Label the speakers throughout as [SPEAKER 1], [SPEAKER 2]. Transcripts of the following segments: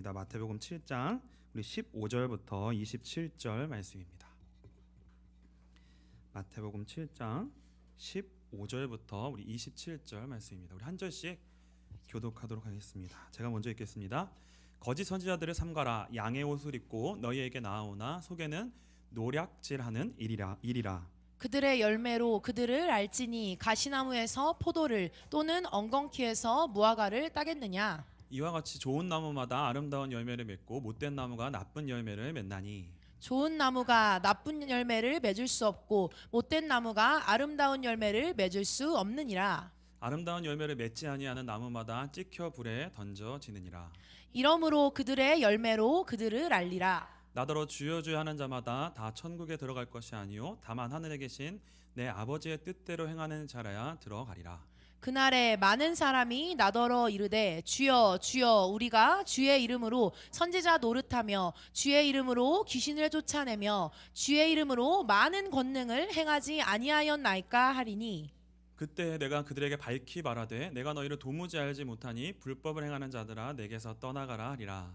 [SPEAKER 1] 마태복음 7장 우리 15절부터 27절 말씀입니다. 마태복음 7장 15절부터 우리 27절 말씀입니다. 우리 한 절씩 교독하도록 하겠습니다. 제가 먼저 읽겠습니다. 거짓 선지자들을 삼가라. 양의 옷을 입고 너희에게 나아오나 속에는 노략질하는 일이라.
[SPEAKER 2] 그들의 열매로 그들을 알지니 가시나무에서 포도를 또는 엉겅퀴에서 무화과를 따겠느냐.
[SPEAKER 1] 이와 같이 좋은 나무마다 아름다운 열매를 맺고 못된 나무가 나쁜 열매를 맺나니
[SPEAKER 2] 좋은 나무가 나쁜 열매를 맺을 수 없고 못된 나무가 아름다운 열매를 맺을 수 없느니라.
[SPEAKER 1] 아름다운 열매를 맺지 아니하는 나무마다 찍혀 불에 던져지느니라.
[SPEAKER 2] 이러므로 그들의 열매로 그들을 알리라.
[SPEAKER 1] 나더러 주여 주여 하는 자마다 다 천국에 들어갈 것이 아니요 다만 하늘에 계신 내 아버지의 뜻대로 행하는 자라야 들어가리라.
[SPEAKER 2] 그날에 많은 사람이 나더러 이르되 주여 주여 우리가 주의 이름으로 선지자 노릇하며 주의 이름으로 귀신을 쫓아내며 주의 이름으로 많은 권능을 행하지 아니하였나이까 하리니
[SPEAKER 1] 그때 내가 그들에게 밝히 말하되 내가 너희를 도무지 알지 못하니 불법을 행하는 자들아 내게서 떠나가라 하리라.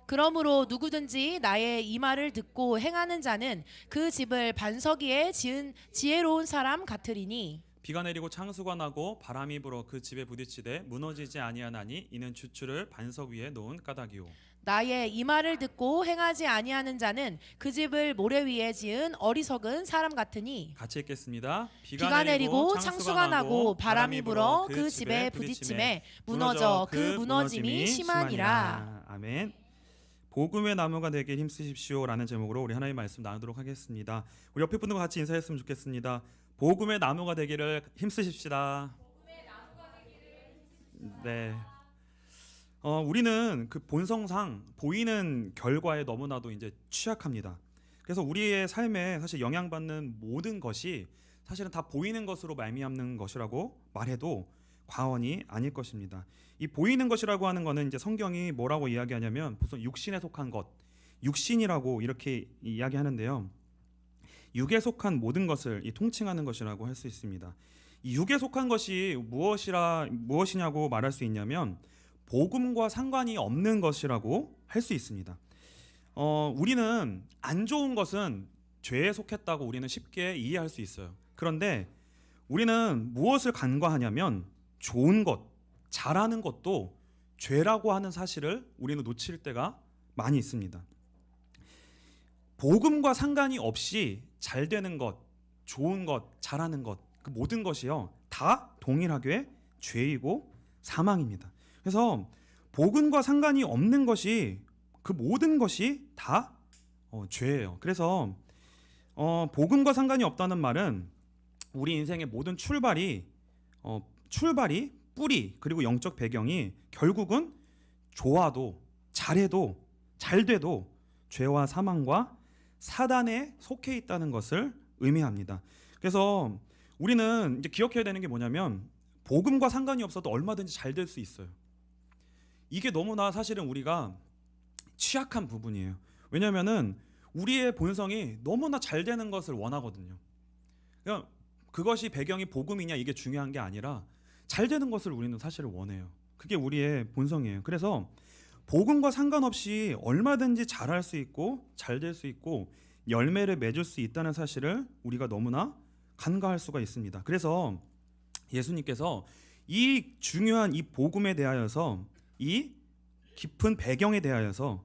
[SPEAKER 2] 그러므로 누구든지 나의 이 말을 듣고 행하는 자는 그 집을 반석 위에 지은 지혜로운 사람 같으리니
[SPEAKER 1] 비가 내리고 창수가 나고 바람이 불어 그 집에 부딪히되 무너지지 아니하나니 이는 주추를 반석 위에 놓은 까닭이요.
[SPEAKER 2] 나의 이 말을 듣고 행하지 아니하는 자는 그 집을 모래 위에 지은 어리석은 사람 같으니
[SPEAKER 1] 같이 읽겠습니다.
[SPEAKER 2] 비가 내리고 창수가 나고 바람이 불어 그 집에 부딪힘에 무너져 그 무너짐이 심하니라.
[SPEAKER 1] 아멘. 복음의 나무가 되길 힘쓰십시오라는 제목으로 우리 하나님의 말씀 나누도록 하겠습니다. 우리 옆에 분들과 같이 인사했으면 좋겠습니다. 복음의 나무가 되기를 힘쓰십시다. 네. 우리는 그 본성상 보이는 결과에 너무나도 이제 취약합니다. 그래서 우리의 삶에 사실 영향받는 모든 것이 사실은 다 보이는 것으로 말미암는 것이라고 말해도 과언이 아닐 것입니다. 이 보이는 것이라고 하는 것은 이제 성경이 뭐라고 이야기하냐면 무슨 육신에 속한 것, 육신이라고 이렇게 이야기하는데요. 육에 속한 모든 것을 통칭하는 것이라고 할 수 있습니다. 이 육에 속한 것이 무엇이냐고 말할 수 있냐면 복음과 상관이 없는 것이라고 할 수 있습니다. 우리는 안 좋은 것은 죄에 속했다고 우리는 쉽게 이해할 수 있어요. 그런데 우리는 무엇을 간과하냐면 좋은 것, 잘하는 것도 죄라고 하는 사실을 우리는 놓칠 때가 많이 있습니다. 복음과 상관이 없이 잘 되는 것, 좋은 것, 잘하는 것, 그 모든 것이요 다 동일하게 죄이고 사망입니다. 그래서 복음과 상관이 없는 것이 그 모든 것이 다 죄예요. 그래서 복음과 상관이 없다는 말은 우리 인생의 모든 출발이 뿌리 그리고 영적 배경이 결국은 좋아도 잘해도 잘돼도 죄와 사망과 사단에 속해 있다는 것을 의미합니다. 그래서 우리는 이제 기억해야 되는 게 뭐냐면 복음과 상관이 없어도 얼마든지 잘 될 수 있어요. 이게 너무나 사실은 우리가 취약한 부분이에요. 왜냐하면은 우리의 본성이 너무나 잘 되는 것을 원하거든요. 그러니까 그것이 배경이 복음이냐 이게 중요한 게 아니라 잘 되는 것을 우리는 사실 원해요. 그게 우리의 본성이에요. 그래서 복음과 상관없이 얼마든지 잘할 수 있고 잘 될 수 있고 열매를 맺을 수 있다는 사실을 우리가 너무나 간과할 수가 있습니다. 그래서 예수님께서 이 중요한 이 복음에 대하여서 이 깊은 배경에 대하여서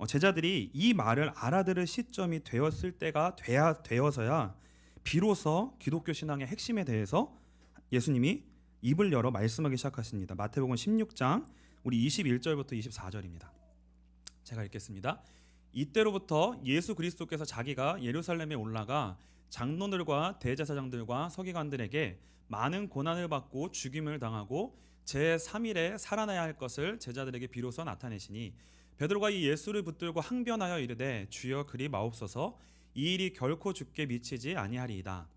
[SPEAKER 1] 제자들이 이 말을 알아들을 시점이 되었을 때가 되어서야 비로소 기독교 신앙의 핵심에 대해서 예수님이 입을 열어 말씀하기 시작하십니다. 마태복음 16장 우리 21절부터 24절입니다. 제가 읽겠습니다. 이때로부터 예수 그리스도께서 자기가 예루살렘에 올라가 장로들과 대제사장들과 서기관들에게 많은 고난을 받고 죽임을 당하고 제3일에 살아나야 할 것을 제자들에게 비로소 나타내시니 베드로가 이 예수를 붙들고 항변하여 이르되 주여 그리 마옵소서 이 일이 결코 주께 미치지 아니하리이다.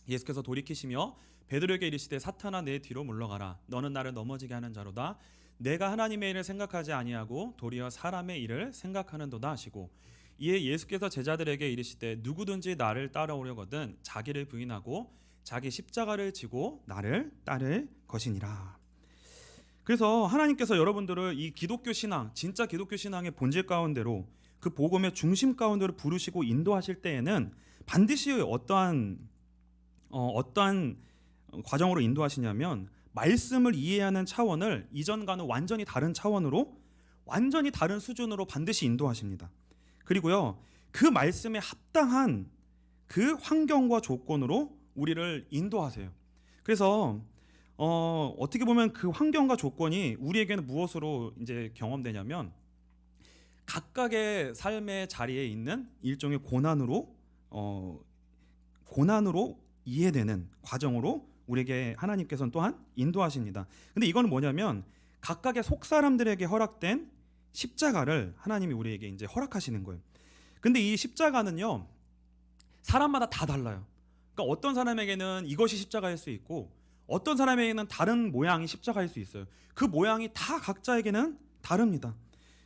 [SPEAKER 1] 예수께서 돌이키시며 베드로에게 이르시되 사탄아 내 뒤로 물러가라. 너는 나를 넘어지게 하는 자로다. 내가 하나님의 일을 생각하지 아니하고 도리어 사람의 일을 생각하는도다 하시고 이에 예수께서 제자들에게 이르시되 누구든지 나를 따라오려거든 자기를 부인하고 자기 십자가를 지고 나를 따를 것이니라. 그래서 하나님께서 여러분들을 이 기독교 신앙, 진짜 기독교 신앙의 본질 가운데로 그 복음의 중심 가운데로 부르시고 인도하실 때에는 반드시 어떠한 과정으로 인도하시냐면 말씀을 이해하는 차원을 이전과는 완전히 다른 차원으로 완전히 다른 수준으로 반드시 인도하십니다. 그리고요, 그 말씀에 합당한 그 환경과 조건으로 우리를 인도하세요. 그래서 어떻게 보면 그 환경과 조건이 우리에게는 무엇으로 이제 경험되냐면 각각의 삶의 자리에 있는 일종의 고난으로 이해되는 과정으로 우리에게 하나님께서는 또한 인도하십니다. 근데 이거는 뭐냐면 각각의 속사람들에게 허락된 십자가를 하나님이 우리에게 이제 허락하시는 거예요. 근데 이 십자가는요, 사람마다 다 달라요. 그러니까 어떤 사람에게는 이것이 십자가일 수 있고 어떤 사람에게는 다른 모양이 십자가일 수 있어요. 그 모양이 다 각자에게는 다릅니다.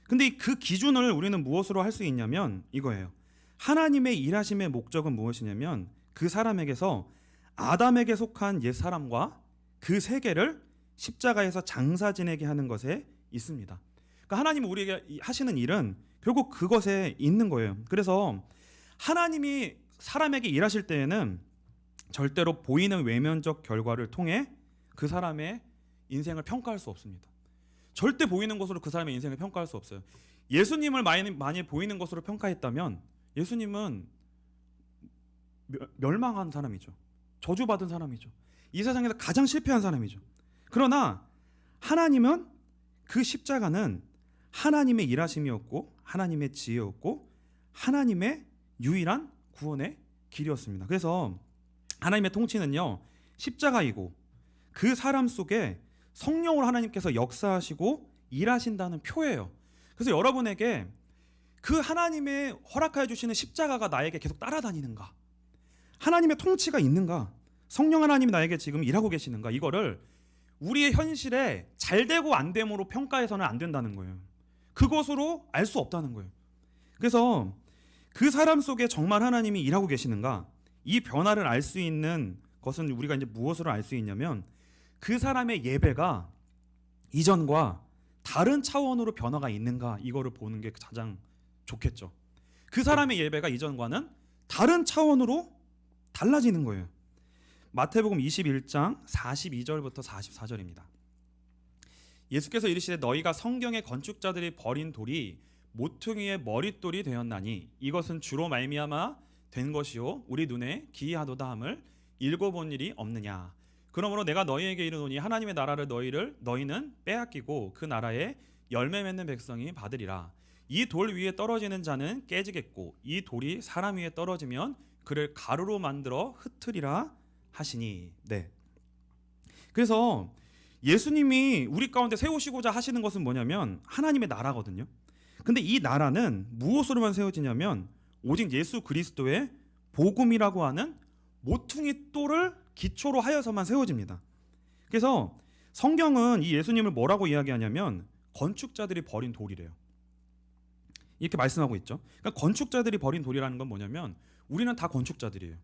[SPEAKER 1] 근데 그 기준을 우리는 무엇으로 할 수 있냐면 이거예요. 하나님의 일하심의 목적은 무엇이냐면 그 사람에게서 아담에게 속한 옛 사람과 그 세계를 십자가에서 장사 지내게 하는 것에 있습니다. 그러니까 하나님이 우리에게 하시는 일은 결국 그것에 있는 거예요. 그래서 하나님이 사람에게 일하실 때에는 절대로 보이는 외면적 결과를 통해 그 사람의 인생을 평가할 수 없습니다. 절대 보이는 것으로 그 사람의 인생을 평가할 수 없어요. 예수님을 많이 보이는 것으로 평가했다면 예수님은 멸망한 사람이죠. 저주받은 사람이죠. 이 세상에서 가장 실패한 사람이죠. 그러나 하나님은 그 십자가는 하나님의 일하심이었고 하나님의 지혜였고 하나님의 유일한 구원의 길이었습니다. 그래서 하나님의 통치는요, 십자가이고 그 사람 속에 성령으로 하나님께서 역사하시고 일하신다는 표예요. 그래서 여러분에게 그 하나님의 허락하여 주시는 십자가가 나에게 계속 따라다니는가, 하나님의 통치가 있는가, 성령 하나님이 나에게 지금 일하고 계시는가, 이거를 우리의 현실에 잘 되고 안 됨으로 평가해서는 안 된다는 거예요. 그것으로 알 수 없다는 거예요. 그래서 그 사람 속에 정말 하나님이 일하고 계시는가, 이 변화를 알 수 있는 것은 우리가 이제 무엇으로 알 수 있냐면 그 사람의 예배가 이전과 다른 차원으로 변화가 있는가, 이거를 보는 게 가장 좋겠죠. 그 사람의 예배가 이전과는 다른 차원으로 달라지는 거예요. 마태복음 21장 42절부터 44절입니다. 예수께서 이르시되 너희가 성경의 건축자들이 버린 돌이 모퉁이의 머릿돌이 되었나니 이것은 주로 말미암아 된 것이요 우리 눈에 기이하도다 함을 읽어본 일이 없느냐. 그러므로 내가 너희에게 이르노니 하나님의 나라를 너희는 빼앗기고 그 나라에 열매 맺는 백성이 받으리라. 이 돌 위에 떨어지는 자는 깨지겠고 이 돌이 사람 위에 떨어지면 그를 가루로 만들어 흩으리라 하시니. 네. 그래서 예수님이 우리 가운데 세우시고자 하시는 것은 뭐냐면 하나님의 나라거든요. 근데 이 나라는 무엇으로만 세워지냐면 오직 예수 그리스도의 복음이라고 하는 모퉁이 돌을 기초로 하여서만 세워집니다. 그래서 성경은 이 예수님을 뭐라고 이야기하냐면 건축자들이 버린 돌이래요. 이렇게 말씀하고 있죠. 그러니까 건축자들이 버린 돌이라는 건 뭐냐면 우리는 다 건축자들이에요.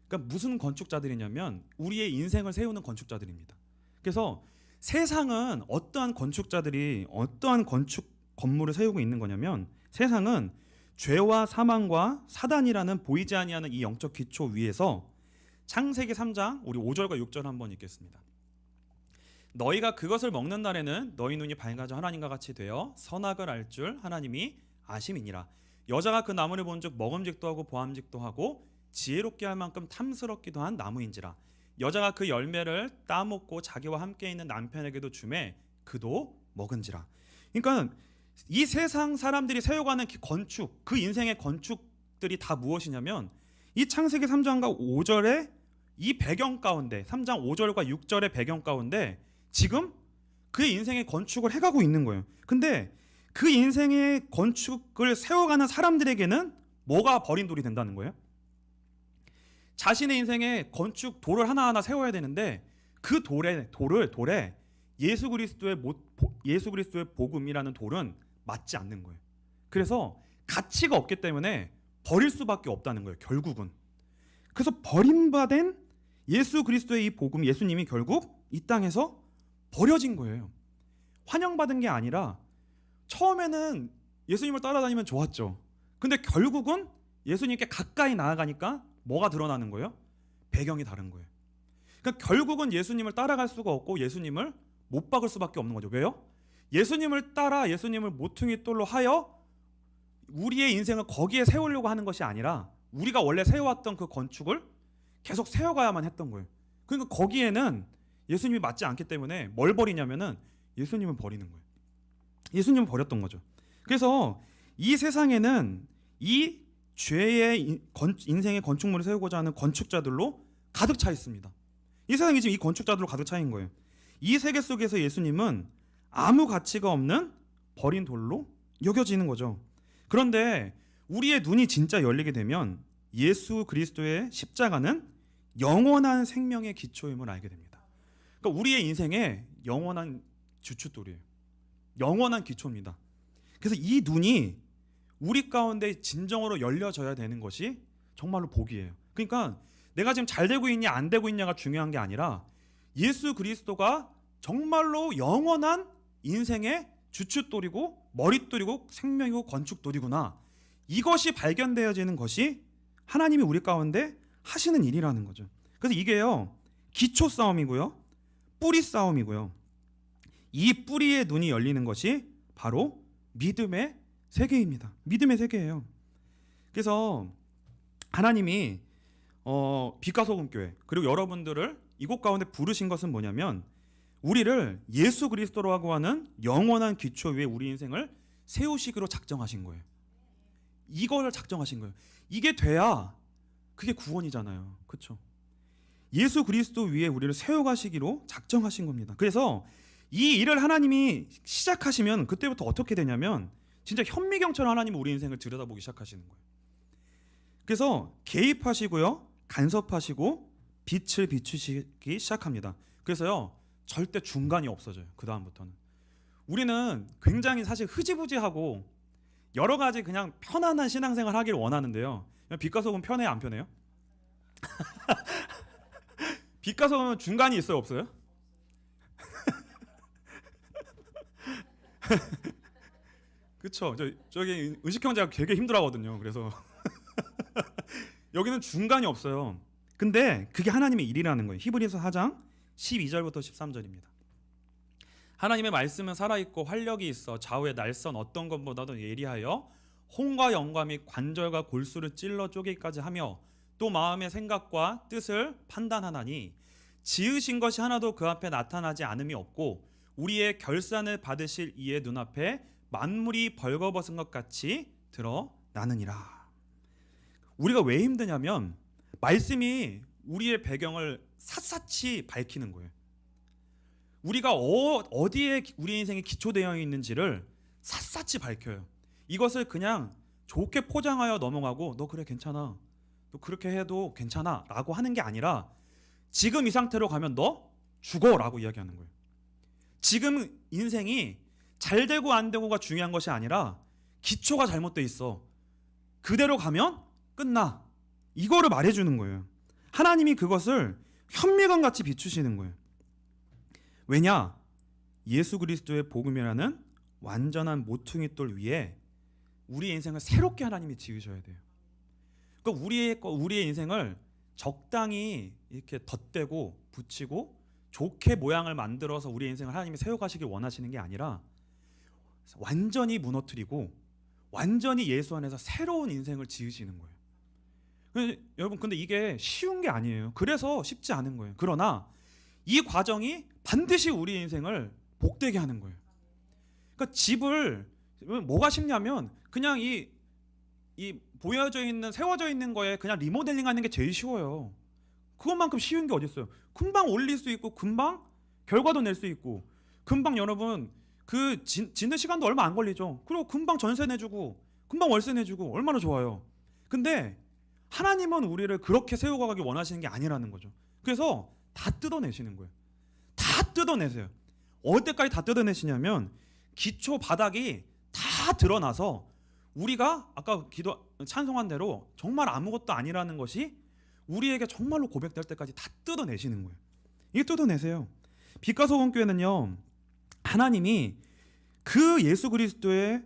[SPEAKER 1] 그러니까 무슨 건축자들이냐면 우리의 인생을 세우는 건축자들입니다. 그래서 세상은 어떠한 건축자들이 어떠한 건물을 세우고 있는 거냐면 세상은 죄와 사망과 사단이라는 보이지 아니하는 이 영적 기초 위에서 창세기 3장 우리 5절과 6절 한번 읽겠습니다. 너희가 그것을 먹는 날에는 너희 눈이 밝아져 하나님과 같이 되어 선악을 알 줄 하나님이 아심이니라. 여자가 그 나무를 본즉 먹음직도 하고 보암직도 하고 지혜롭게 할 만큼 탐스럽기도 한 나무인지라. 여자가 그 열매를 따먹고 자기와 함께 있는 남편에게도 주매 그도 먹은지라. 그러니까 이 세상 사람들이 세워가는 건축, 그 인생의 건축들이 다 무엇이냐면 이 창세기 3장과 5절의 이 배경 가운데 3장 5절과 6절의 배경 가운데 지금 그의 인생의 건축을 해가고 있는 거예요. 근데 그 인생의 건축을 세워가는 사람들에게는 뭐가 버린 돌이 된다는 거예요? 자신의 인생의 건축 돌을 하나하나 세워야 되는데 그 돌에 예수 그리스도의 복음이라는 돌은 맞지 않는 거예요. 그래서 가치가 없기 때문에 버릴 수밖에 없다는 거예요. 결국은. 그래서 버림받은 예수 그리스도의 이 복음, 예수님이 결국 이 땅에서 버려진 거예요. 환영받은 게 아니라 처음에는 예수님을 따라다니면 좋았죠. 근데 결국은 예수님께 가까이 나아가니까 뭐가 드러나는 거예요? 배경이 다른 거예요. 그러니까 결국은 예수님을 따라갈 수가 없고 예수님을 못 박을 수밖에 없는 거죠. 왜요? 예수님을 따라 예수님을 모퉁이 돌로 하여 우리의 인생을 거기에 세우려고 하는 것이 아니라 우리가 원래 세워왔던 그 건축을 계속 세워가야만 했던 거예요. 그러니까 거기에는 예수님이 맞지 않기 때문에 뭘 버리냐면은 예수님을 버리는 거예요. 예수님을 버렸던 거죠. 그래서 이 세상에는 이 죄의 인생의 건축물을 세우고자 하는 건축자들로 가득 차 있습니다. 이 세상이 지금 이 건축자들로 가득 차 있는 거예요. 이 세계 속에서 예수님은 아무 가치가 없는 버린 돌로 여겨지는 거죠. 그런데 우리의 눈이 진짜 열리게 되면 예수 그리스도의 십자가는 영원한 생명의 기초임을 알게 됩니다. 그러니까 우리의 인생의 영원한 주춧돌이에요. 영원한 기초입니다. 그래서 이 눈이 우리 가운데 진정으로 열려져야 되는 것이 정말로 복이에요. 그러니까 내가 지금 잘 되고 있냐 안 되고 있냐가 중요한 게 아니라 예수 그리스도가 정말로 영원한 인생의 주춧돌이고 머릿돌이고 생명이고 건축돌이구나. 이것이 발견되어지는 것이 하나님이 우리 가운데 하시는 일이라는 거죠. 그래서 이게요, 기초 싸움이고요, 뿌리 싸움이고요. 이 뿌리의 눈이 열리는 것이 바로 믿음의 세계입니다. 믿음의 세계예요. 그래서 하나님이 빛과 소금 교회 그리고 여러분들을 이곳 가운데 부르신 것은 뭐냐면 우리를 예수 그리스도라고 하는 영원한 기초 위에 우리 인생을 세우시기로 작정하신 거예요. 이거를 작정하신 거예요. 이게 돼야 그게 구원이잖아요. 그렇죠? 예수 그리스도 위에 우리를 세워가시기로 작정하신 겁니다. 그래서 이 일을 하나님이 시작하시면 그때부터 어떻게 되냐면 진짜 현미경처럼 하나님은 우리 인생을 들여다보기 시작하시는 거예요. 그래서 개입하시고요, 간섭하시고 빛을 비추시기 시작합니다. 그래서요, 절대 중간이 없어져요. 그 다음부터는 우리는 굉장히 사실 흐지부지하고 여러 가지 그냥 편안한 신앙생활 하기를 원하는데요. 빛과 소금 편해요, 안 편해요? 빛과 소금은 중간이 있어요, 없어요? 그렇죠. 저기 은식 형제가 되게 힘들어하거든요. 그래서 여기는 중간이 없어요. 근데 그게 하나님의 일이라는 거예요. 히브리서 4장 12절부터 13절입니다. 하나님의 말씀은 살아있고 활력이 있어 좌우의 날선 어떤 것보다도 예리하여 홍과 영과 및 관절과 골수를 찔러 쪼개기까지 하며 또 마음의 생각과 뜻을 판단하나니 지으신 것이 하나도 그 앞에 나타나지 않음이 없고 우리의 결산을 받으실 이의 눈앞에 만물이 벌거벗은 것 같이 드러나느니라. 우리가 왜 힘드냐면 말씀이 우리의 배경을 샅샅이 밝히는 거예요. 우리가 어디에 우리 인생이 기초되어 있는지를 샅샅이 밝혀요. 이것을 그냥 좋게 포장하여 넘어가고 너 그래 괜찮아, 너 그렇게 해도 괜찮아 라고 하는 게 아니라 지금 이 상태로 가면 너 죽어 라고 이야기하는 거예요. 지금 인생이 잘 되고 안 되고가 중요한 것이 아니라 기초가 잘못돼 있어, 그대로 가면 끝나, 이거를 말해주는 거예요. 하나님이 그것을 현미경같이 비추시는 거예요. 왜냐? 예수 그리스도의 복음이라는 완전한 모퉁이돌 위에 우리의 인생을 새롭게 하나님이 지으셔야 돼요. 그러니까 우리의 인생을 적당히 이렇게 덧대고 붙이고 좋게 모양을 만들어서 우리의 인생을 하나님이 세워가시길 원하시는 게 아니라 완전히 무너뜨리고 완전히 예수 안에서 새로운 인생을 지으시는 거예요. 여러분, 근데 이게 쉬운 게 아니에요. 그래서 쉽지 않은 거예요. 그러나 이 과정이 반드시 우리 인생을 복되게 하는 거예요. 그러니까 집을 뭐가 쉽냐면 그냥 이 보여져 있는, 세워져 있는 거에 그냥 리모델링 하는 게 제일 쉬워요. 그것만큼 쉬운 게 어디 있어요? 금방 올릴 수 있고 금방 결과도 낼 수 있고 금방 여러분 그 짓는 시간도 얼마 안 걸리죠. 그리고 금방 전세 내주고 금방 월세 내주고 얼마나 좋아요. 근데 하나님은 우리를 그렇게 세워가기 원하시는 게 아니라는 거죠. 그래서 다 뜯어내시는 거예요. 다 뜯어내세요. 어디까지 다 뜯어내시냐면 기초 바닥이 다 드러나서 우리가 아까 찬송한 대로 정말 아무것도 아니라는 것이 우리에게 정말로 고백될 때까지 다 뜯어내시는 거예요. 이게 뜯어내세요. 빛과 소금 교회는요, 하나님이 그 예수 그리스도의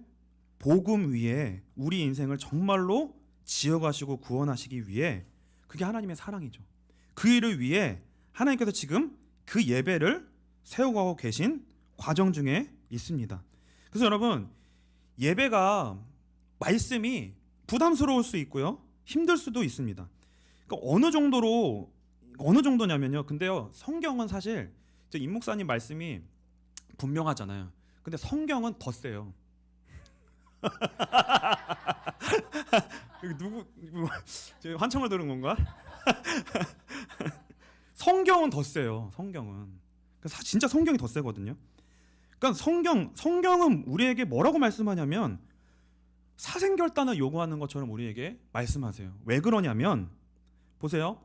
[SPEAKER 1] 복음 위에 우리 인생을 정말로 지어가시고 구원하시기 위해, 그게 하나님의 사랑이죠. 그 일을 위해 하나님께서 지금 그 예배를 세워가고 계신 과정 중에 있습니다. 그래서 여러분, 예배가 말씀이 부담스러울 수 있고요, 힘들 수도 있습니다. 그러니까 어느 정도냐면요. 근데요, 성경은 사실 임 목사님 말씀이 분명하잖아요. 근데 성경은 더 세요. 누구 환청을 들은 건가? 성경은 더 세요. 성경은 진짜 성경이 더 세거든요. 그러니까 성경은 우리에게 뭐라고 말씀하냐면 사생결단을 요구하는 것처럼 우리에게 말씀하세요. 왜 그러냐면 보세요.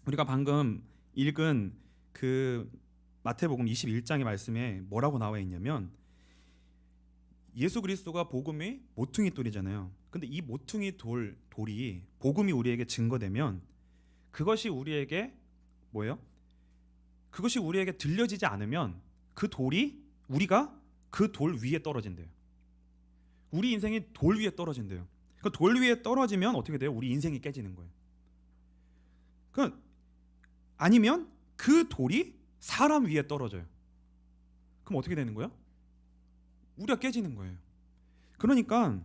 [SPEAKER 1] 우리가 방금 읽은 그 마태복음 21장의 말씀에 뭐라고 나와 있냐면 예수 그리스도가 복음의 모퉁이 돌이잖아요. 근데 이 모퉁이 돌이 복음이 우리에게 증거되면 그것이 우리에게 뭐예요? 그것이 우리에게 들려지지 않으면 그 돌이 우리가 그 돌 위에 떨어진대요. 우리 인생이 돌 위에 떨어진대요. 그 돌 위에 떨어지면 어떻게 돼요? 우리 인생이 깨지는 거예요. 아니면 그 돌이 사람 위에 떨어져요. 그럼 어떻게 되는 거예요? 우리가 깨지는 거예요. 그러니까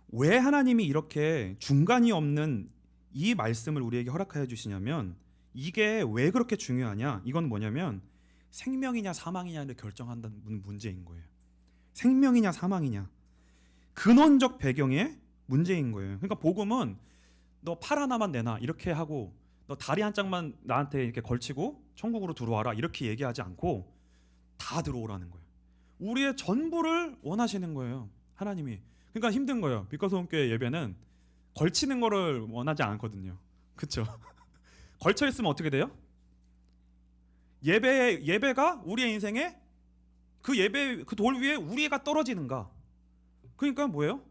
[SPEAKER 1] 왜 하나님이 이렇게 중간이 없는 이 말씀을 우리에게 허락하여 주시냐면, 이게 왜 그렇게 중요하냐? 이건 뭐냐면 생명이냐 사망이냐를 결정한다는 문제인 거예요. 생명이냐 사망이냐, 근원적 배경의 문제인 거예요. 그러니까 복음은 너 팔 하나만 내놔 이렇게 하고, 너 다리 한 짝만 나한테 이렇게 걸치고 천국으로 들어와라 이렇게 얘기하지 않고 다 들어오라는 거예요. 우리의 전부를 원하시는 거예요, 하나님이. 그러니까 힘든 거예요. 빛과소금교회 예배는 걸치는 거를 원하지 않거든요. 그렇죠? 걸쳐 있으면 어떻게 돼요? 예배가 우리의 인생에 그 돌 위에 우리가 떨어지는가? 그러니까 뭐예요?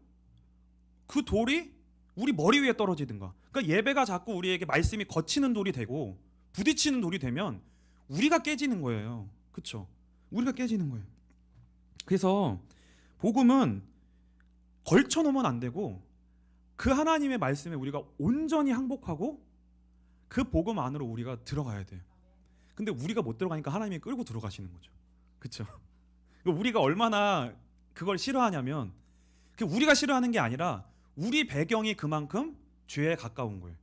[SPEAKER 1] 그 돌이 우리 머리 위에 떨어지든가. 그러니까 예배가 자꾸 우리에게 말씀이 거치는 돌이 되고 부딪히는 돌이 되면 우리가 깨지는 거예요. 그렇죠? 우리가 깨지는 거예요. 그래서 복음은 걸쳐 놓으면 안 되고 그 하나님의 말씀에 우리가 온전히 항복하고 그 복음 안으로 우리가 들어가야 돼요. 근데 우리가 못 들어가니까 하나님이 끌고 들어가시는 거죠. 그렇죠? 우리가 얼마나 그걸 싫어하냐면, 우리가 싫어하는 게 아니라 우리 배경이 그만큼 죄에 가까운 거예요.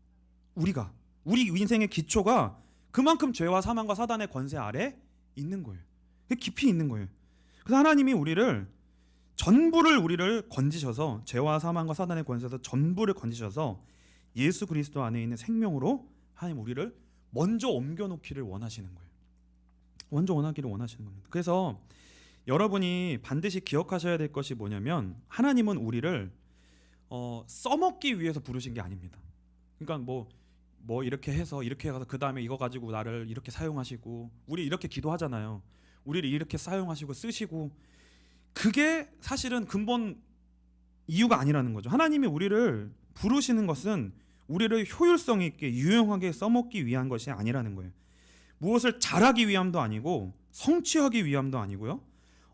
[SPEAKER 1] 우리 인생의 기초가 그만큼 죄와 사망과 사단의 권세 아래 있는 거예요. 깊이 있는 거예요. 그래서 하나님이 전부를 우리를 건지셔서, 죄와 사망과 사단의 권세에서 전부를 건지셔서 예수 그리스도 안에 있는 생명으로 하나님 우리를 먼저 옮겨놓기를 원하시는 거예요. 먼저 원하시는 겁니다. 그래서 여러분이 반드시 기억하셔야 될 것이 뭐냐면, 하나님은 우리를 써먹기 위해서 부르신 게 아닙니다. 그러니까 뭐 이렇게 해서 이렇게 가서 그 다음에 이거 가지고 나를 이렇게 사용하시고, 우리 이렇게 기도하잖아요. 우리를 이렇게 사용하시고 쓰시고, 그게 사실은 근본 이유가 아니라는 거죠. 하나님이 우리를 부르시는 것은 우리를 효율성 있게 유용하게 써먹기 위한 것이 아니라는 거예요. 무엇을 잘하기 위함도 아니고 성취하기 위함도 아니고요,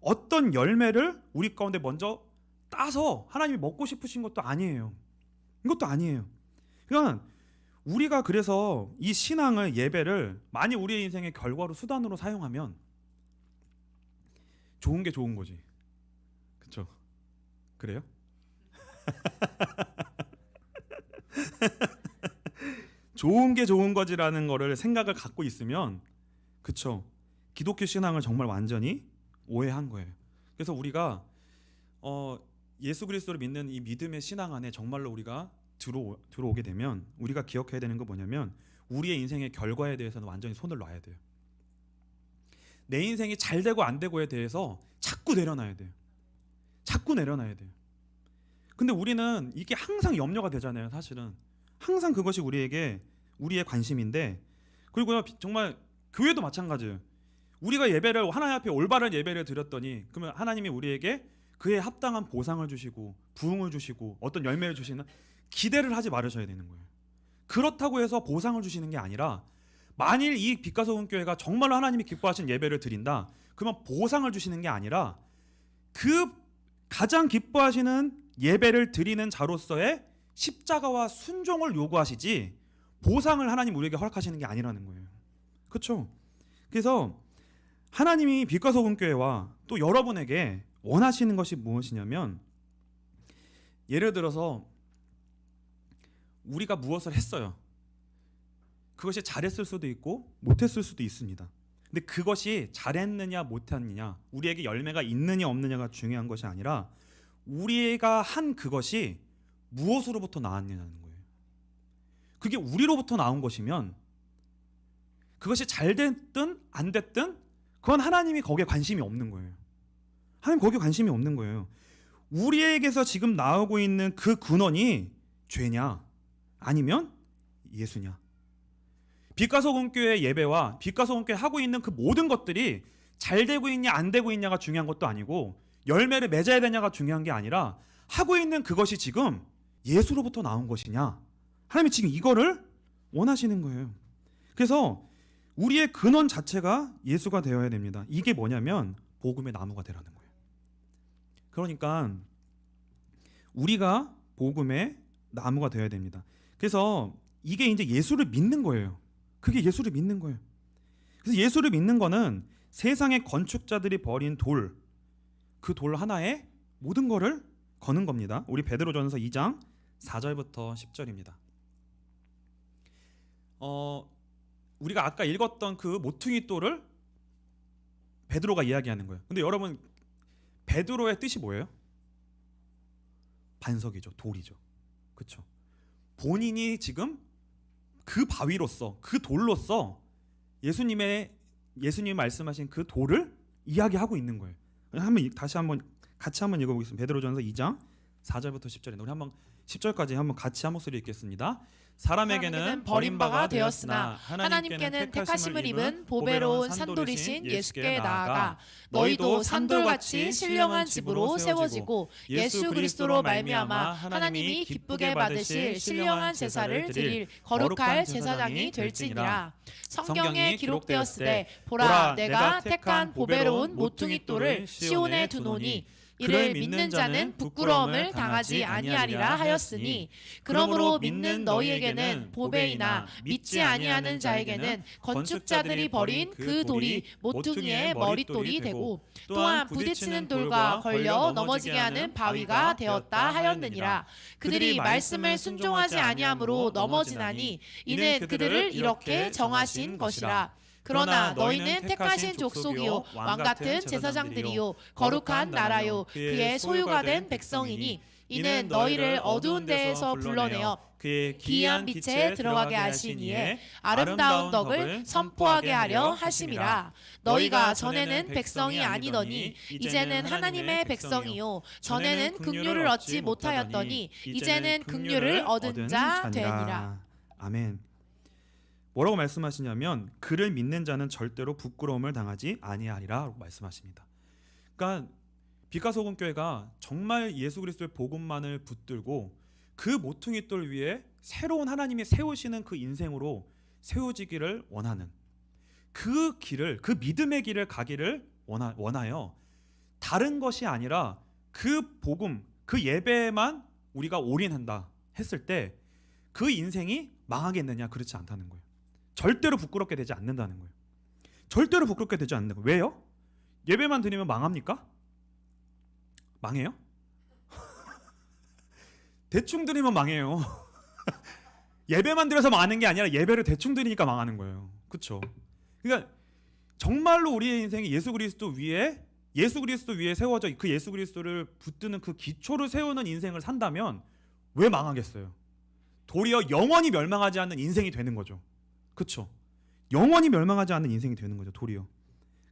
[SPEAKER 1] 어떤 열매를 우리 가운데 먼저 따서 하나님이 먹고 싶으신 것도 아니에요. 이것도 아니에요. 그러니까 우리가 그래서 이 신앙을, 예배를 많이 우리의 인생의 결과로 수단으로 사용하면 좋은 게 좋은 거지. 그렇죠? 그래요? 좋은 게 좋은 거지라는 거를 생각을 갖고 있으면, 그렇죠, 기독교 신앙을 정말 완전히 오해한 거예요. 그래서 우리가 예수 그리스도를 믿는 이 믿음의 신앙 안에 정말로 우리가 들어오게 되면 우리가 기억해야 되는 건 뭐냐면, 우리의 인생의 결과에 대해서는 완전히 손을 놔야 돼요. 내 인생이 잘 되고 안 되고에 대해서 자꾸 내려놔야 돼요. 근데 우리는 이게 항상 염려가 되잖아요. 사실은 항상 그것이 우리의 관심인데, 그리고요, 정말 교회도 마찬가지예요. 우리가 예배를, 하나님 앞에 올바른 예배를 드렸더니 그러면 하나님이 우리에게 그에 합당한 보상을 주시고 부흥을 주시고 어떤 열매를 주시는 기대를 하지 말으셔야 되는 거예요. 그렇다고 해서 보상을 주시는 게 아니라 만일 이 빛과 소금 교회가 정말로 하나님이 기뻐하시는 예배를 드린다, 그러면 보상을 주시는 게 아니라 그 가장 기뻐하시는 예배를 드리는 자로서의 십자가와 순종을 요구하시지 보상을 하나님 우리에게 허락하시는 게 아니라는 거예요. 그렇죠? 그래서 하나님이 빛과 소금 교회와 또 여러분에게 원하시는 것이 무엇이냐면, 예를 들어서 우리가 무엇을 했어요. 그것이 잘했을 수도 있고 못했을 수도 있습니다. 근데 그것이 잘했느냐 못했느냐, 우리에게 열매가 있느냐 없느냐가 중요한 것이 아니라 우리가 한 그것이 무엇으로부터 나왔느냐는 거예요. 그게 우리로부터 나온 것이면 그것이 잘 됐든 안 됐든 그건 하나님이 거기에 관심이 없는 거예요. 하나님 거기에 관심이 없는 거예요. 우리에게서 지금 나오고 있는 그 근원이 죄냐 아니면 예수냐. 빛과 소금 교회 예배와 빛과 소금 교회 하고 있는 그 모든 것들이 잘 되고 있냐 안 되고 있냐가 중요한 것도 아니고 열매를 맺어야 되냐가 중요한 게 아니라 하고 있는 그것이 지금 예수로부터 나온 것이냐. 하나님이 지금 이거를 원하시는 거예요. 그래서 우리의 근원 자체가 예수가 되어야 됩니다. 이게 뭐냐면 복음의 나무가 되라는 거예요. 그러니까 우리가 복음의 나무가 되어야 됩니다. 그래서 이게 이제 예수를 믿는 거예요. 그게 예수를 믿는 거예요. 그래서 예수를 믿는 거는 세상의 건축자들이 버린 돌, 그 돌 하나에 모든 거를 거는 겁니다. 우리 베드로전서 2장 4절부터 10절입니다. 우리가 아까 읽었던 그 모퉁이 돌을 베드로가 이야기하는 거예요. 근데 여러분, 베드로의 뜻이 뭐예요? 반석이죠. 돌이죠. 그렇죠? 본인이 지금 그 바위로서, 그 돌로서 예수님이 말씀하신 그 돌을 이야기하고 있는 거예요. 다시 한번 같이 한번 읽어보겠습니다. 베드로전서 2장 4절부터 10절인데 우리 한번 10절까지 한번 같이 한 목소리 읽겠습니다. 사람에게는 버림바가 되었으나 하나님께는 택하심을 입은 보배로운 산돌이신 예수께 나아가 너희도 산돌같이 신령한 집으로 세워지고 예수 그리스도로 말미암아 하나님이 기쁘게 받으실 신령한 제사를 드릴 거룩할 제사장이 될지니라. 성경에 기록되었으되 보라 내가 택한 보배로운 모퉁이 돌을 시온에 두노니 이를 믿는 자는 부끄러움을 당하지 아니하리라 하였으니 그러므로 믿는 너희에게는 보배이나 믿지 아니하는 자에게는 건축자들이 버린 그 돌이 모퉁이의 머릿돌이 되고 또한 부딪히는 돌과 걸려 넘어지게 하는 바위가 되었다 하였느니라. 그들이 말씀을 순종하지 아니함으로 넘어지나니 이는 그들을 이렇게 정하신 것이라. 그러나 너희는 택하신 족속이요 왕같은 제사장들이요 거룩한 나라요 그의 소유가 된 백성이니 이는 너희를 어두운 데에서 불러내어 그의 기이한 빛에 들어가게 하신 이에 아름다운 덕을 선포하게 하려 하심이라. 너희가 전에는 백성이 아니더니 이제는 하나님의 백성이요 전에는 긍휼을 얻지 못하였더니 이제는 긍휼을 얻은 자 되니라. 아멘. 뭐라고 말씀하시냐면 그를 믿는 자는 절대로 부끄러움을 당하지 아니하리라고 말씀하십니다. 그러니까 빛과 소금 교회가 정말 예수 그리스도의 복음만을 붙들고 그 모퉁이 돌 위에 새로운 하나님이 세우시는 그 인생으로 세워지기를 원하는 그 길을, 그 믿음의 길을 가기를 원하여 다른 것이 아니라 그 복음, 그 예배에만 우리가 올인한다 했을 때 그 인생이 망하겠느냐? 그렇지 않다는 거예요. 절대로 부끄럽게 되지 않는다는 거예요. 절대로 부끄럽게 되지 않는 거예요. 왜요? 예배만 드리면 망합니까? 망해요? 대충 드리면 망해요. 예배만 드려서 망하는 게 아니라 예배를 대충 드리니까 망하는 거예요. 그렇죠? 그러니까 정말로 우리의 인생이 예수 그리스도 위에 세워져 그 예수 그리스도를 붙드는 그 기초를 세우는 인생을 산다면 왜 망하겠어요? 도리어 영원히 멸망하지 않는 인생이 되는 거죠. 그렇죠? 영원히 멸망하지 않는 인생이 되는 거죠. 도리어.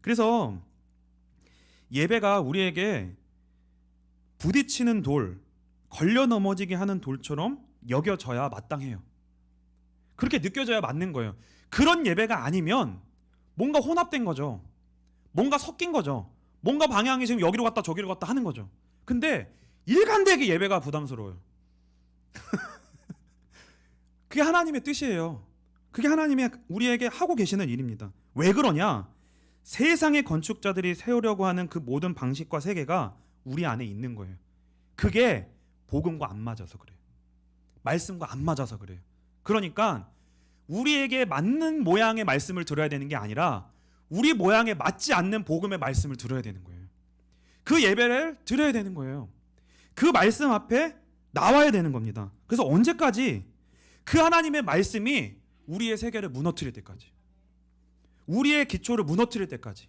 [SPEAKER 1] 그래서 예배가 우리에게 부딪히는 돌, 걸려 넘어지게 하는 돌처럼 여겨져야 마땅해요. 그렇게 느껴져야 맞는 거예요. 그런 예배가 아니면 뭔가 혼합된 거죠. 뭔가 섞인 거죠. 뭔가 방향이 지금 여기로 갔다 저기로 갔다 하는 거죠. 근데 일관되게 예배가 부담스러워요. 그게 하나님의 뜻이에요. 그게 하나님이 우리에게 하고 계시는 일입니다. 왜 그러냐? 세상의 건축자들이 세우려고 하는 그 모든 방식과 세계가 우리 안에 있는 거예요. 그게 복음과 안 맞아서 그래요. 말씀과 안 맞아서 그래요. 그러니까 우리에게 맞는 모양의 말씀을 들어야 되는 게 아니라 우리 모양에 맞지 않는 복음의 말씀을 들어야 되는 거예요. 그 예배를 드려야 되는 거예요. 그 말씀 앞에 나와야 되는 겁니다. 그래서 언제까지? 그 하나님의 말씀이 우리의 세계를 무너뜨릴 때까지, 우리의 기초를 무너뜨릴 때까지,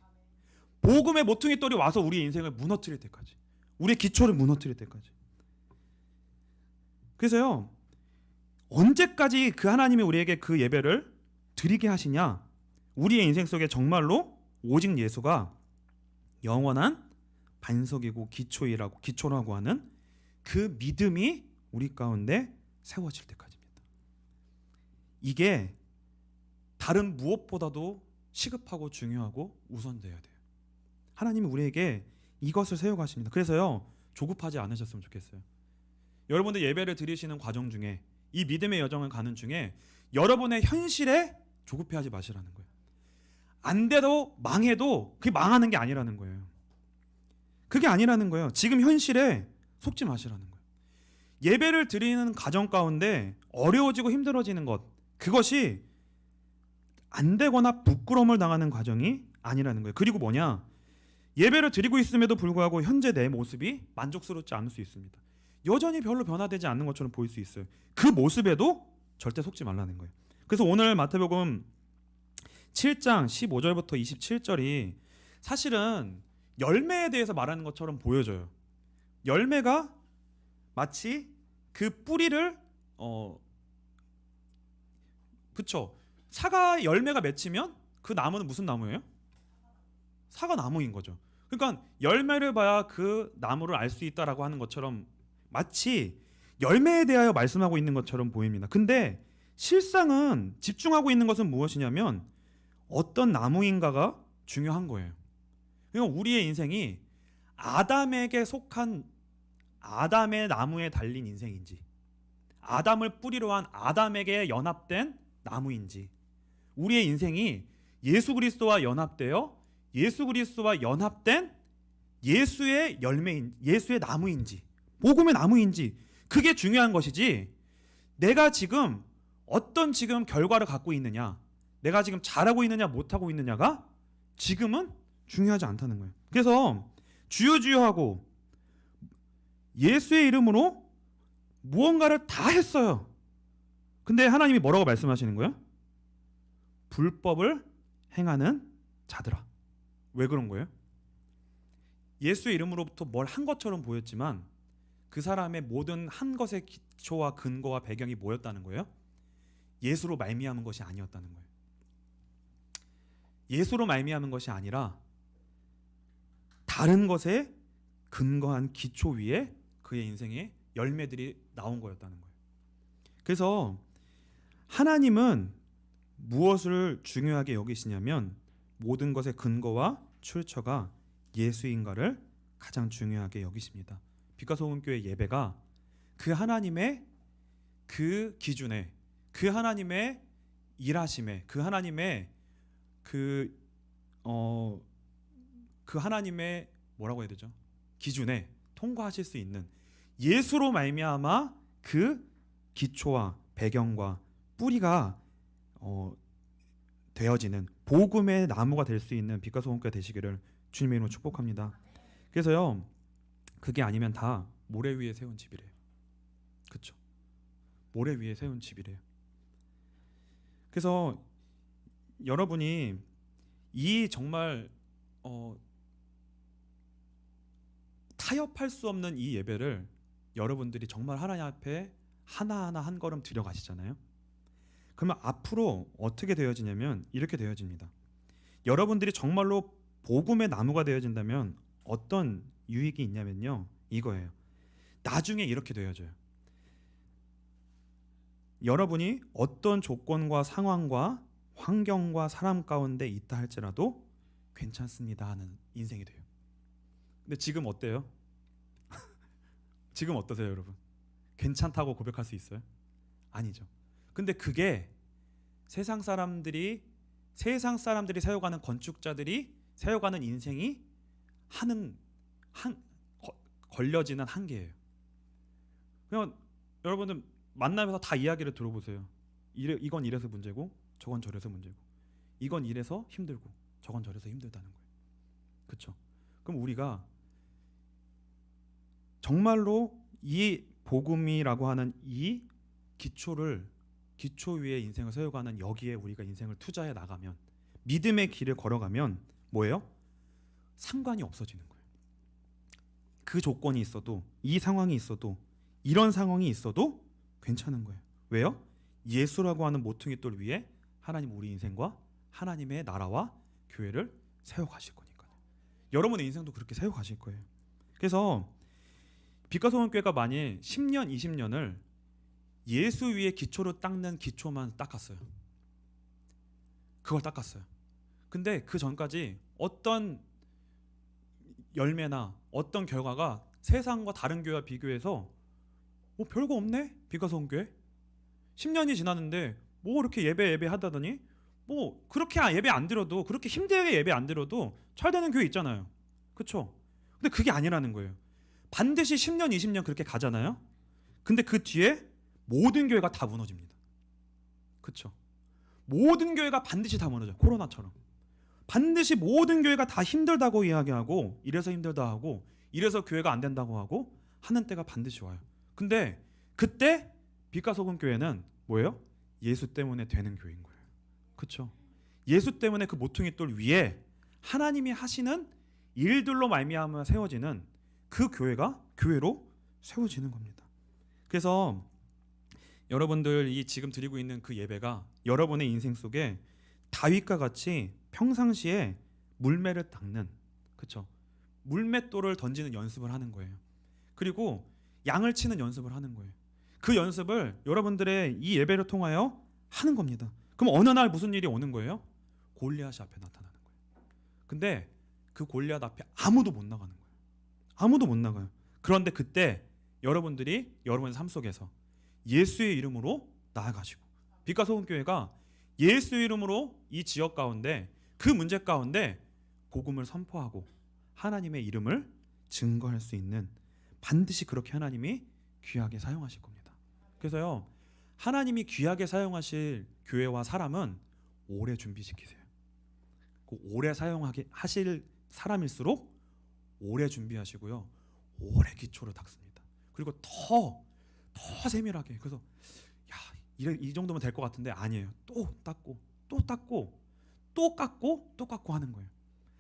[SPEAKER 1] 복음의 모퉁이 돌이 와서 우리의 인생을 무너뜨릴 때까지, 우리의 기초를 무너뜨릴 때까지. 그래서요, 언제까지 그 하나님이 우리에게 그 예배를 드리게 하시냐? 우리의 인생 속에 정말로 오직 예수가 영원한 반석이고 기초라고 하는 그 믿음이 우리 가운데 세워질 때까지입니다. 이게 다른 무엇보다도 시급하고 중요하고 우선되어야 돼요. 하나님이 우리에게 이것을 세워가십니다. 그래서요, 조급하지 않으셨으면 좋겠어요. 여러분들 예배를 드리시는 과정 중에, 이 믿음의 여정을 가는 중에 여러분의 현실에 조급해하지 마시라는 거예요. 안 돼도 망해도 그게 망하는 게 아니라는 거예요. 그게 아니라는 거예요. 지금 현실에 속지 마시라는 거예요. 예배를 드리는 과정 가운데 어려워지고 힘들어지는 것, 그것이 안 되거나 부끄러움을 당하는 과정이 아니라는 거예요. 그리고 뭐냐? 예배를 드리고 있음에도 불구하고 현재 내 모습이 만족스럽지 않을 수 있습니다. 여전히 별로 변화되지 않는 것처럼 보일 수 있어요. 그 모습에도 절대 속지 말라는 거예요. 그래서 오늘 마태복음 7장 15절부터 27절이 사실은 열매에 대해서 말하는 것처럼 보여져요. 열매가 마치 그 뿌리를 그쵸? 사과 열매가 맺히면 그 나무는 무슨 나무예요? 사과 나무인 거죠. 그러니까 열매를 봐야 그 나무를 알 수 있다라고 하는 것처럼 마치 열매에 대하여 말씀하고 있는 것처럼 보입니다. 근데 실상은 집중하고 있는 것은 무엇이냐면 어떤 나무인가가 중요한 거예요. 그러니까 우리의 인생이 아담에게 속한 아담의 나무에 달린 인생인지, 아담을 뿌리로 한 아담에게 연합된 나무인지, 우리의 인생이 예수 그리스도와 연합되어 예수 그리스도와 연합된 예수의 열매인, 예수의 나무인지, 복음의 나무인지, 그게 중요한 것이지, 내가 지금 어떤 지금 결과를 갖고 있느냐, 내가 지금 잘하고 있느냐 못하고 있느냐가 지금은 중요하지 않다는 거예요. 그래서 주여 주여 하고 예수의 이름으로 무언가를 다 했어요. 근데 하나님이 뭐라고 말씀하시는 거예요? 불법을 행하는 자들아. 왜 그런 거예요? 예수의 이름으로부터 뭘 한 것처럼 보였지만 그 사람의 모든 한 것의 기초와 근거와 배경이 뭐였다는 거예요? 예수로 말미암은 것이 아니었다는 거예요. 예수로 말미암은 것이 아니라 다른 것에 근거한 기초 위에 그의 인생에 열매들이 나온 거였다는 거예요. 그래서 하나님은 무엇을 중요하게 여기시냐면 모든 것의 근거와 출처가 예수인가를 가장 중요하게 여기십니다. 빛과 소금 교회 예배가 그 하나님의 그 기준에, 그 하나님의 일하심에, 그 하나님의 그 하나님의 뭐라고 해야 되죠? 기준에 통과하실 수 있는 예수로 말미암아 그 기초와 배경과 뿌리가 되어지는 복음의 나무가 될 수 있는 빛과 소금가 되시기를 주님의 이름으로 축복합니다. 그래서요, 그게 아니면 다 모래 위에 세운 집이래요. 그렇죠? 모래 위에 세운 집이래요. 그래서 여러분이 이 정말 타협할 수 없는 이 예배를 여러분들이 정말 하나님 앞에 하나하나 한 걸음 들여가시잖아요. 그러면 앞으로 어떻게 되어지냐면 이렇게 되어집니다. 여러분들이 정말로 복음의 나무가 되어진다면 어떤 유익이 있냐면요, 이거예요. 나중에 이렇게 되어져요. 여러분이 어떤 조건과 상황과 환경과 사람 가운데 있다 할지라도 괜찮습니다 하는 인생이 돼요. 근데 지금 어때요? 지금 어떠세요, 여러분? 괜찮다고 고백할 수 있어요? 아니죠. 근데 그게 세상 사람들이 세워가는 건축자들이 세워가는 인생이 걸려지는 한계예요. 그냥 여러분들 만나면서 다 이야기를 들어보세요. 이건 이래서 문제고 저건 저래서 문제고, 이건 이래서 힘들고 저건 저래서 힘들다는 거예요. 그렇죠? 그럼 우리가 정말로 이 복음이라고 하는 이 기초 위에 인생을 세워가는 여기에 우리가 인생을 투자해 나가면, 믿음의 길을 걸어가면 뭐예요? 상관이 없어지는 거예요. 그 조건이 있어도, 이 상황이 있어도, 이런 상황이 있어도 괜찮은 거예요. 왜요? 예수라고 하는 모퉁이 돌 위에 하나님 우리 인생과 하나님의 나라와 교회를 세워가실 거니까요. 여러분의 인생도 그렇게 세워가실 거예요. 그래서 빛과 소금 교회가 만일 10년, 20년을 예수 위에 기초로 닦는 기초만 닦았어요. 그걸 닦았어요. 근데 그 전까지 어떤 열매나 어떤 결과가 세상과 다른 교회와 비교해서 뭐 별거 없네? 빛과 소금 교회 10년이 지났는데 뭐 이렇게 예배 하다더니 뭐 그렇게 예배 안 드려도, 그렇게 힘들게 예배 안 드려도 잘 되는 교회 있잖아요. 그렇죠? 근데 그게 아니라는 거예요. 반드시 10년, 20년 그렇게 가잖아요. 근데 그 뒤에 모든 교회가 다 무너집니다. 그렇죠? 모든 교회가 반드시 다 무너져요. 코로나처럼. 반드시 모든 교회가 다 힘들다고 이야기하고, 이래서 힘들다 하고, 이래서 교회가 안 된다고 하고 하는 때가 반드시 와요. 근데 그때 빛과 소금 교회는 뭐예요? 예수 때문에 되는 교회인 거예요. 그렇죠? 예수 때문에 그 모퉁이 돌 위에 하나님이 하시는 일들로 말미암아 세워지는 그 교회가 교회로 세워지는 겁니다. 그래서 여러분들이 지금 드리고 있는 그 예배가 여러분의 인생 속에 다윗과 같이 평상시에 물매를 닦는, 그렇죠? 물맷돌을 던지는 연습을 하는 거예요. 그리고 양을 치는 연습을 하는 거예요. 그 연습을 여러분들의 이 예배를 통하여 하는 겁니다. 그럼 어느 날 무슨 일이 오는 거예요? 골리앗이 앞에 나타나는 거예요. 근데 그 골리앗 앞에 아무도 못 나가는 거예요. 아무도 못 나가요. 그런데 그때 여러분들이 여러분의 삶 속에서 예수의 이름으로 나아가시고, 빛과 소금 교회가 예수의 이름으로 이 지역 가운데, 그 문제 가운데 복음을 선포하고 하나님의 이름을 증거할 수 있는, 반드시 그렇게 하나님이 귀하게 사용하실 겁니다. 그래서요, 하나님이 귀하게 사용하실 교회와 사람은 오래 준비시키세요. 그 오래 사용하게 하실 사람일수록 오래 준비하시고요, 오래 기초를 닦습니다. 그리고 더 세밀하게. 그래서 이 정도면 될 것 같은데 아니에요. 또 닦고 또 닦고 또 깎고 또 깎고 하는 거예요.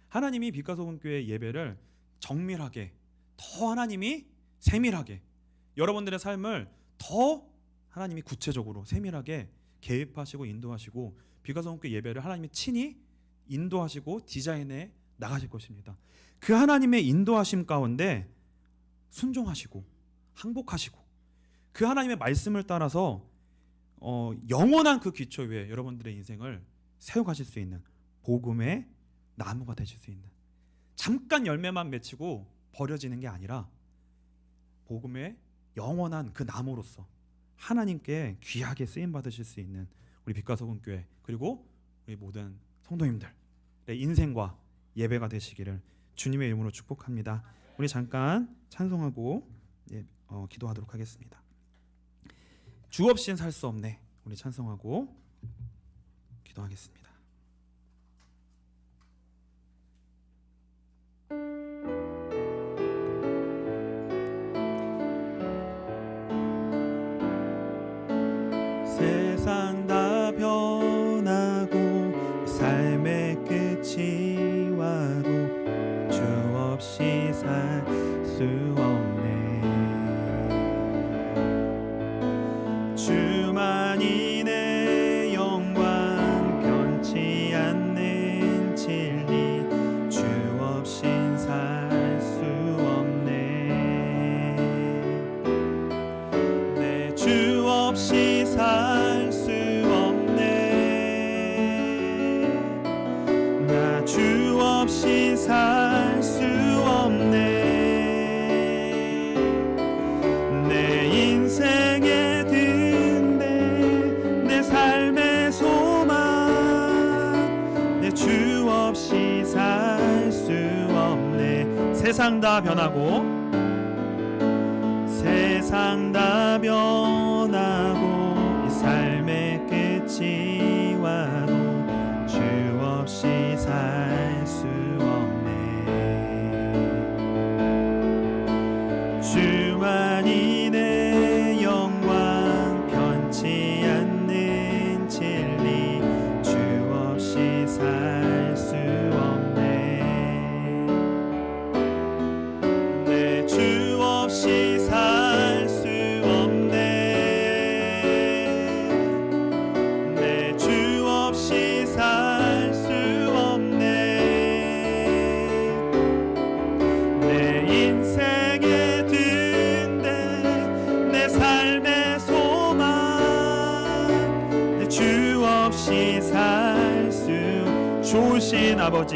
[SPEAKER 1] 하나님이 빛과 소금 교회 예배를 정밀하게, 더 하나님이 세밀하게, 여러분들의 삶을 더 하나님이 구체적으로 세밀하게 개입하시고 인도하시고, 빛과 소금 교회 예배를 하나님이 친히 인도하시고 디자인해 나가실 것입니다. 그 하나님의 인도하심 가운데 순종하시고 항복하시고 그 하나님의 말씀을 따라서 영원한 그 기초 위에 여러분들의 인생을 세워가실 수 있는 복음의 나무가 되실 수 있는, 잠깐 열매만 맺히고 버려지는 게 아니라 복음의 영원한 그 나무로서 하나님께 귀하게 쓰임 받으실 수 있는 우리 빛과 소금 교회, 그리고 우리 모든 성도님들의 인생과 예배가 되시기를 주님의 이름으로 축복합니다. 우리 잠깐 찬송하고 기도하도록 하겠습니다. 주 없이는 살 수 없네. 우리 찬송하고 기도하겠습니다.
[SPEAKER 3] 세상 다 변하고 삶의 끝이 와도 주 없이 살 수 없네. 주만이 내 영광, 변치 않는 진리, 주 없인 살 수 없네. 내 주 없이 살 수 없네. 나 주 없이 살 수 없네. 내 인생의 든데 내 삶의 소망,
[SPEAKER 1] 세상 다 변하고
[SPEAKER 3] 세상 다 변하고 이 삶의 끝이 와도 주 없이 살 수 없네. 주만이 내 영광 변치 않는 진리 주 없이 살 수 없네. 내 주 없이 살 수 없네. 내 주 없이 살 수 없네. 내 인생의 등대 내 삶의 소망 내 주 없이 살 수 좋으신 아버지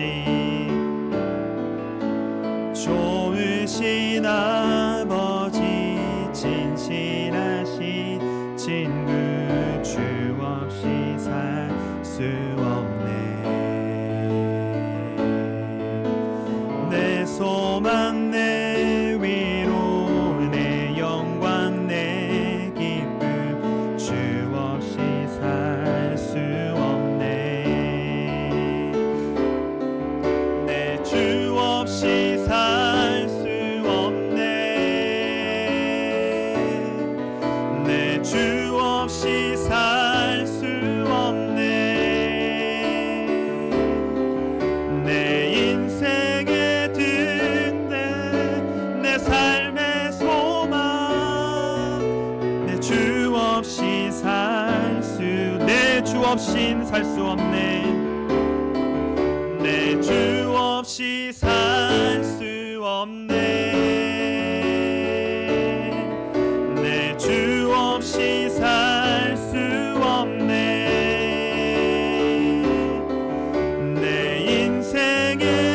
[SPEAKER 3] 좋으신 아버지 진실하신 친구 주 없이 살 수 없네. 내 소망 내 위로 내 영광 내 기쁨 주 없이 살 수 없네. 내 주 없이 살 수 없네. 내 주 없이 살 수 없네. 내 인생의 등대 내 삶의 소망 내 주 없이 살 수 내 주 없인 살 수 없네. 내 주 없이 살 수 없네. 내 주 없이 살 수 없네. 내 인생의